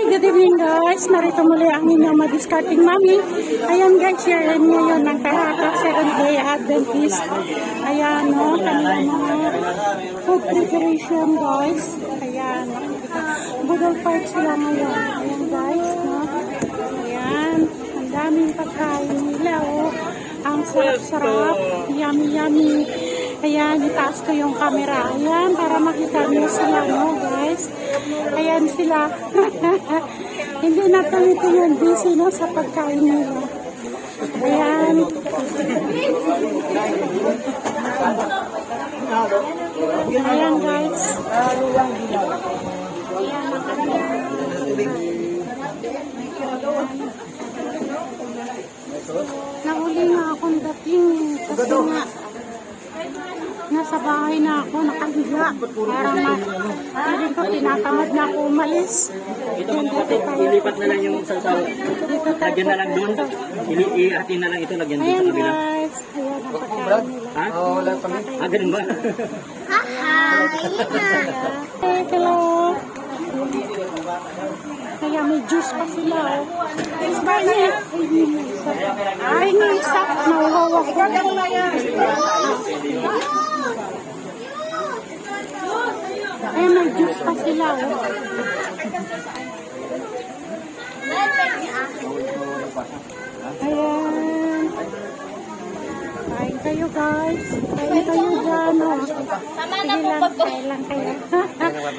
good evening guys. Narito muli ang inyong madiscarding mami. Ayan guys, share ngayon ng Kahatak Second Day Adventist. Ayan, no, kanilang mga food preparation guys. Ayan, budol fight sila ngayon. Ayan guys, no. Ayan, ang daming pagkain nila, oh. Ang sarap-sarap, yummy-yummy. Ayan, itaas ko yung camera. Ayan, para makita niyo sila, no, guys. Ayan sila. Hindi na ito yung busy, no, sa pagkain nila. Ayan. Ayan, guys. Ayan, nahuli nga akong dating kasi nga nasa bahay na ako, nakahiga. Parang hindi ko tinatamad na ako umalis. Ilipat na lang yung sasaw. Lagyan na lang doon. Ihatin na lang ito, lagyan doon sa kabila. Guys, ayan ang pagkain nila. Ganun ba? Hey, hello. Kaya may juice pa sila, oh. Is ba niya? Ay, nga isa. Nauhawak ko. Ay, may juice pa sila, oh. Ayan. Kain kayo, guys. Kain kayo dyan, oh. Sige lang, kain lang kayo.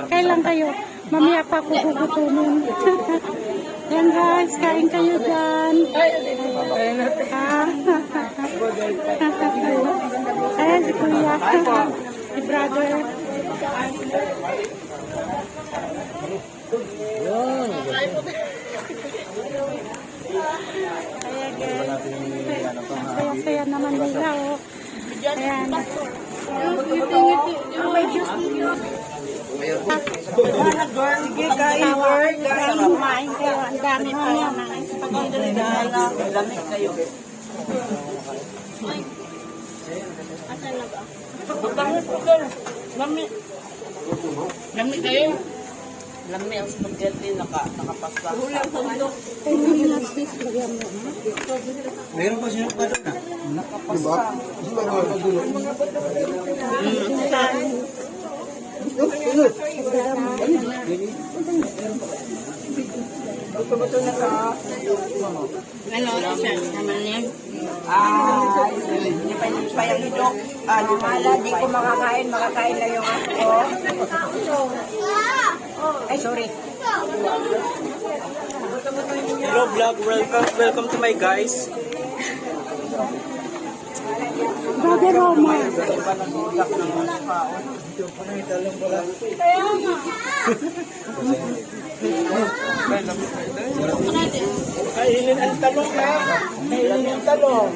Kain lang kayo. Mamaya pa ako gugutumin. Yan guys, kain kayo dyan. Ayan si Kuya. Si brother. Kaya naman nila, oh. Ayan. Sige, kain, work. Kumain kayo. Ang dami pa yan. Lamig kayo. Lamig kayo. Lamig ang spaghetti, nakapasta. Meron pa siya pa doon na. Nakapasta. Buto-buto na ka. Ano, isa naman yan? Hindi pa yung hidok. Di ko makakain lang yung ako. Ay, sorry. Hello vlog, welcome to my guys. Brother Roma. Kaya nga. Kainin ang talong na. Kainin ang talong.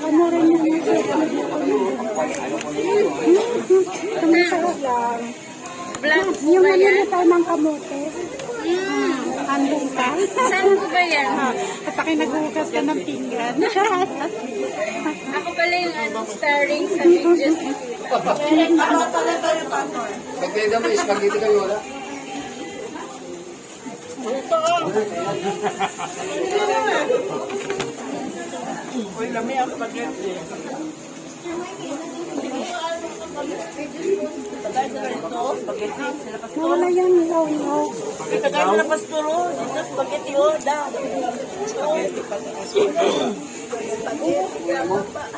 Ano rin yung masarap lang. Yung nalilitaw ng kamote. Handong ka. Saan ko ba yan? Kapag naghugas ka ng pinggan. Ako pala yung starring sa videos. Pagkaya mo, spaghetti kayo wala? Uy, lamig ang spaghetti. Wala yan, ilaw-ilaw. Kagaya na pasturo. Dito, spaghetti o.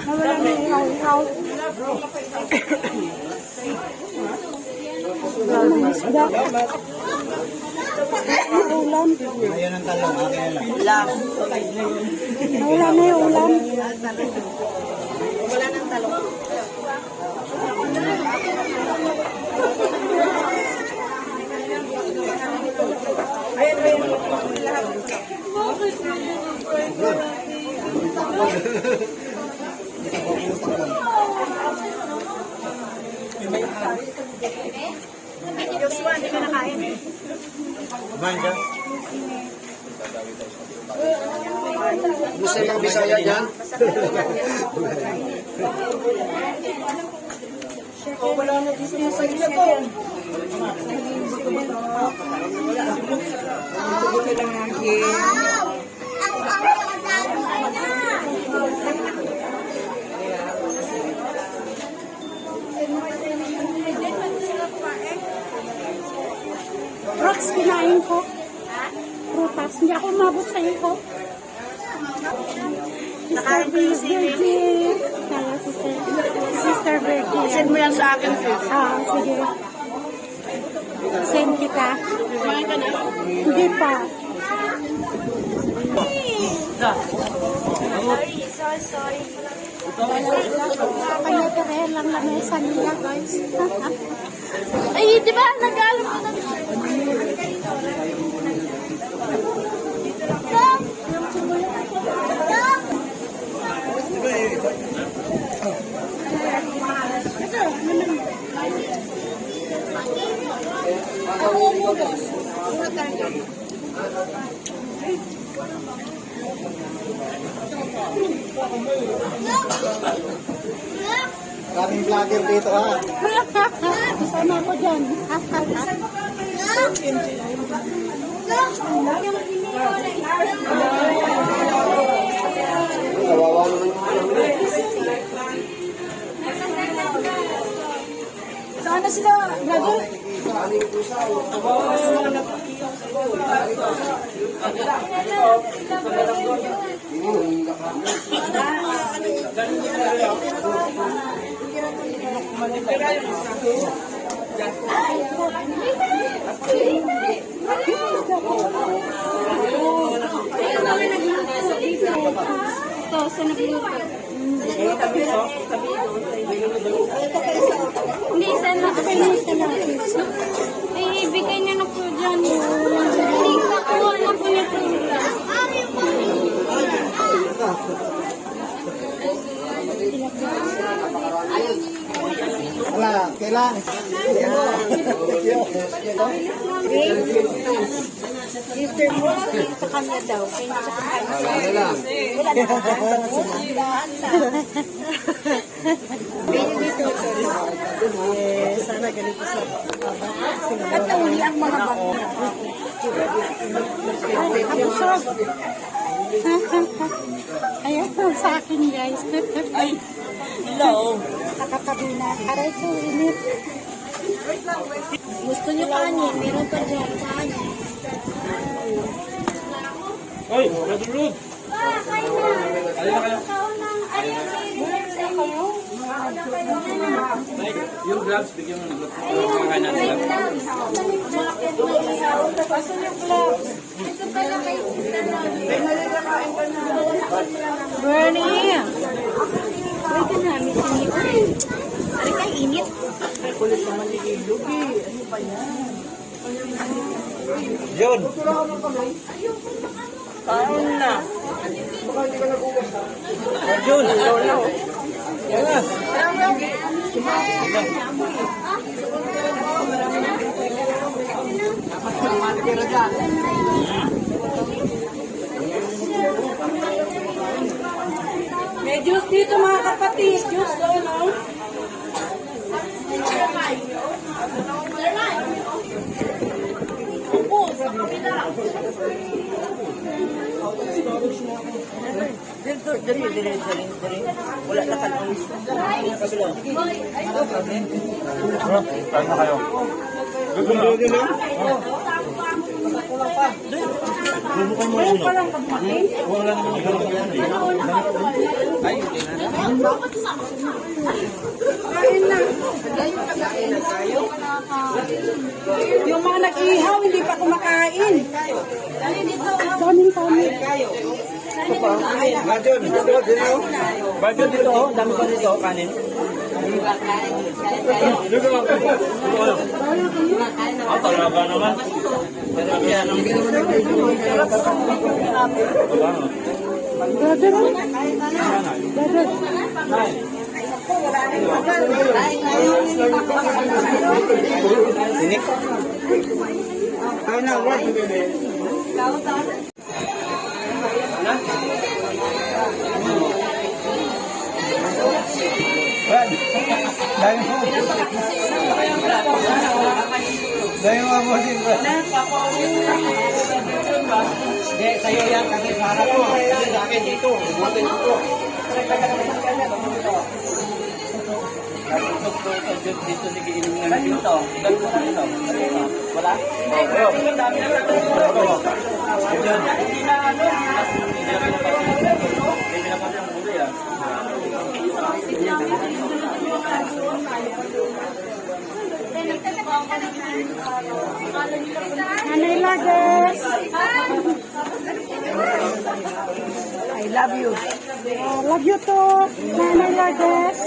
Wala na ilaw-ilaw. Isda. Ulam. Ayan ang talong, akin lang. Lang. Wala na yung ulam. Wala nang talong. Joshua, hindi ka nakain. Gusto yung mga Bisaya dyan? Wala na dito yung sa iyo to. Buti lang ang Rocks, kinain ko. Prutas. Hindi ako umabot sa iyo ko. Sister Virgie. Kaya Sister Virgie. send mo yan sa akin, sis. Ah, sige. Send kita. Kumain ka na? Hindi pa. Kanya-kanya lang lamesa nila, guys. Ay, di ba? Nag-alam ko na. Kaming vlogger dito ha. Sama ko dyan. Kawawa naman yung Saan na sila? Brother? kaming pusa. Ito, sa nagluto. Hindi, isa na. Ay, ibigay niyo na po dyan. Hindi, kakuha na po niya po. Wala, kailan? Sister mo, sa kanya daw. Kaya sa kanya. Wala lang. Wala na. Sana ganito sa at nauli ang mga bangko. Ayan, sa akin, guys. Ay, hello. Nakatabi na. Aray ko, init. Gusto niyo kanin? Meron pa dyan kanin. Hoy, Brother Rod! Yung gloves, bigyan mo ng gloves. Kumakain natin lang. Ito pala kay Bernie! Wait ka namin sinip. Ari kay init. Ay, kulit naman ni Lugi. Ano ba yan? Yun. Kaon na. Yun. May juice dito mga kapatid. Juice daw, no? Dali. Wala na kalawis. Kain na kayo. Wala naman Yung mga nag-ihaw, hindi pa kumakain. Daming kami. Budget dito, oh. Dami pa dito, kanin. Ah, talaga naman. Brother, brother. Tinik. Kaya na, wag. Brad, dahil mo. Dahil mo mo din, Brad. Hindi, sa'yo yan kasi sa harap ko. Sa akin dito. Butin dito. Dito nagiinom nga dito. Wala? Ang dami na sa dito. Hindi na ano. Hindi na pati ang buloy ah. Nanay Lourdes. I love you. Love you too, Nanay Lourdes.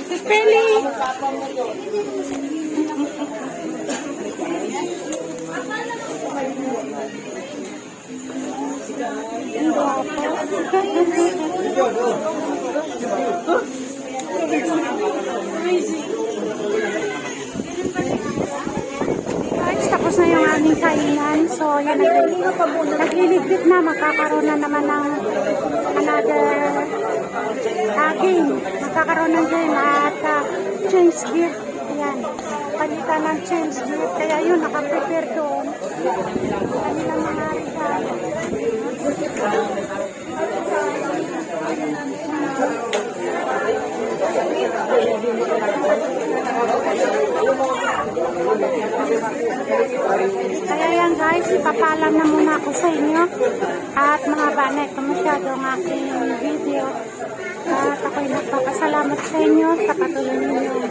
Sis Peli. Guys, tapos na yung aming kainan. So, yan, nagliligpit na. Magkakaroon na naman ng another game. Magkakaroon ng game at change gift. Yan. Palitan ng change gift. Kaya yun, nakaprepare doon. Kanilang mga regalo. Kaya yan guys, ipapalam na muna ako sa inyo. At mga banay, kung masyado ang aking video. At ako'y nagpapasalamat sa inyo sa patuloy ninyong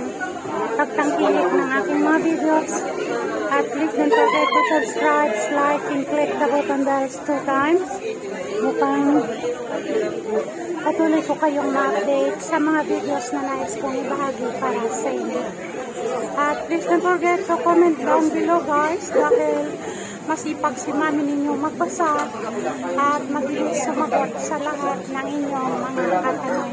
pagtangkilik ng aking mga videos. At please don't forget to subscribe, like, and click the button bells 2 times. Upang patuloy ko kayong ma-update sa mga videos na nais kong ibahagi para sa inyo. At please don't forget to comment down below guys dahil masipag si mami ninyo magbasa at mabilis sumagot sa lahat ng inyong mga katanungan.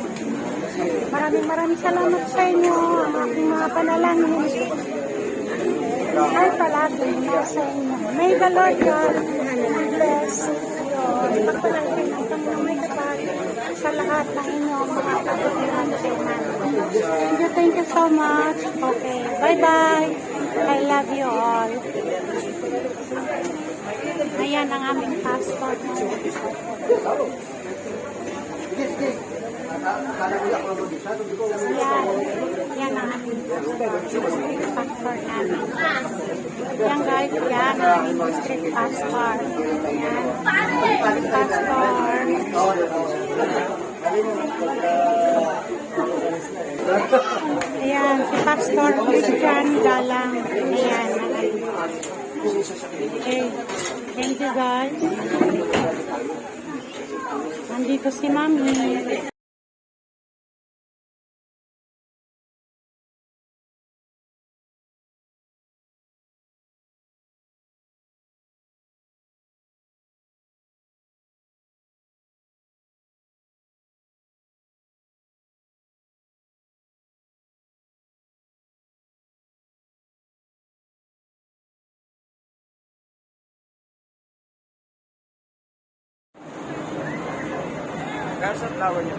Maraming salamat sa inyo. Ang aking mga panalangin ay palagi nasa inyo. May the Lord God bless you. Pagpalagay ng Panginoon may kapag sa lahat ng inyong mga katanungan kay mami. Thank you so much. Okay, bye-bye. I love you all. Ayan ang aming passport. Yan ang aming passport namin. Yan guys, yan ang aming street passport. Yan. Passport. Ayan, si Pastor Christian Galang. Ayan. Okay. Thank you guys. Nandito si Mami. Kaya sa flower niya,